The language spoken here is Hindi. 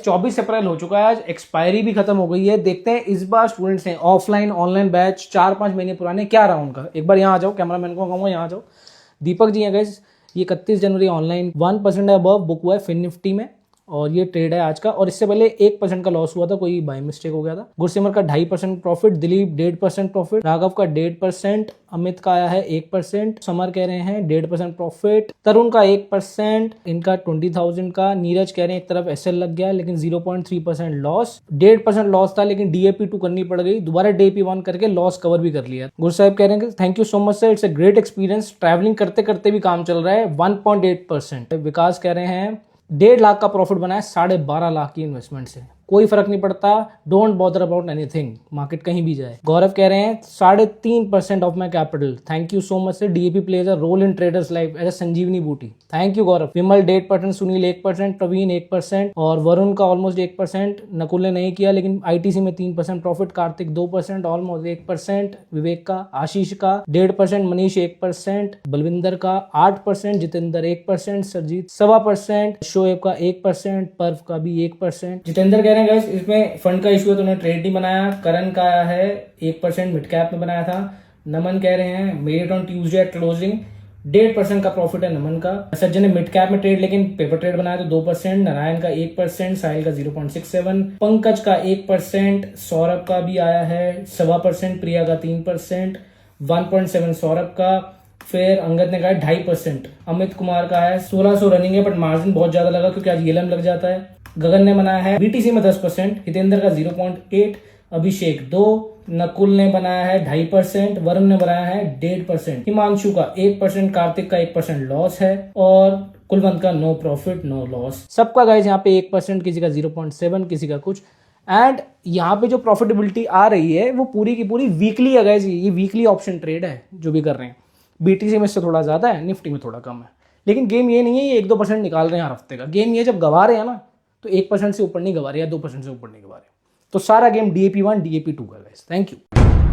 24 अप्रैल हो चुका है आज, एक्सपायरी भी खत्म हो गई है। देखते हैं इस बार स्टूडेंट्स हैं ऑफलाइन ऑनलाइन बैच 4-5 महीने पुराने क्या रहा उनका। एक बार यहाँ आ जाओ, कैमरामैन को कहूँगा यहाँ आ जाओ। दीपक जी हैं गाइस, ये 31 जनवरी ऑनलाइन 1% अबव बुक हुआ है फिन निफ्टी में, और ये ट्रेड है आज का। और इससे पहले 1% का लॉस हुआ था, कोई बाय मिस्टेक हो गया था। गुरसिमर का 2.5% प्रॉफिट, दिलीप 1.5% प्रॉफिट, राघव का 1.5%, अमित का आया है 1%, समर कह रहे हैं 1.5% प्रॉफिट, तरुण का 1%, इनका 20,000 का, नीरज कह रहे हैं एक तरफ एसएल लग गया लेकिन 0.3% लॉस, 1.5% लॉस था लेकिन DAP2 करनी पड़ गई, दोबारा DAP1 करके लॉस कवर भी कर लिया। गुरु साहब कह रहे हैं thank you so much sir, it's a great experience, travelling करते करते भी काम चल रहा है, 1.8%। विकास कह रहे हैं 1.5 लाख का प्रॉफिट बनाया 12.5 लाख की इन्वेस्टमेंट से, कोई फर्क नहीं पड़ता, don't bother about anything, market कहीं भी जाए। गौरव कह रहे हैं 3.5% of my capital, thank you so much sir, DAP plays a role in traders life as a sanjeevani booti, thank you Gaurav. Vimal 1.5%, Sunil 1%, Praveen 1% और वरुण का ऑलमोस्ट 1%, नकुल ने नहीं किया लेकिन ITC में 3% प्रॉफिट, कार्तिक 2%, ऑलमोस्ट 1%, विवेक का, आशीष का 1.5%, मनीष 1%, बलविंदर का 8%, जितेंद्र 1%, सरजीत 1.25%, शोएब का 1%, पर्व का भी 1%। जितेंद्र कह रहे हैं गाइस इसमें फंड का इशू है तो उन्होंने ट्रेड नहीं बनाया। करण का आया है 1% मिड कैप में बनाया था। नमन कह रहे हैं made on Tuesday at closing, 1.5% का प्रॉफिट है नमन का। सज्जन ने मिड कैप में ट्रेड लेकिन पेपर ट्रेड बनाया तो 2%, नारायण का 1%, साहिल का 0.67, पंकज का 1%, सौरभ का भी आया है 1.25%, प्रिया का 3%, 1.7 सौरभ का, फिर अंगद ने कहा 2.5%, अमित कुमार का है 1600 रनिंग है बट मार्जिन बहुत ज्यादा लगा क्योंकि आज ELM लग जाता है। गगन ने बनाया है BTC में 10%, हितेंद्र का 0.8, अभिषेक 2, नकुल ने बनाया है 2.5%, वरुण ने बनाया है 1.5%, हिमांशु का 1%, कार्तिक का 1% लॉस है और कुलवंत का नो प्रॉफिट नो लॉस। सबका गाइस यहाँ पे 1%, किसी का 0.7, किसी का कुछ। एंड यहाँ पे जो प्रॉफिटेबिलिटी आ रही है वो पूरी की पूरी वीकली है गाइस, ये वीकली ऑप्शन ट्रेड है जो भी कर रहे हैं। BTC में से थोड़ा ज्यादा है, निफ्टी में थोड़ा कम है, लेकिन गेम ये नहीं है ये 1-2% निकाल रहे हैं हर हफ्ते का। गेम ये जब गवा रहे हैं ना तो 1% से ऊपर नहीं गवा रहे या 2% से ऊपर नहीं गवा रहे, तो सारा गेम DAP1 DAP2 का गाइस। Thank you.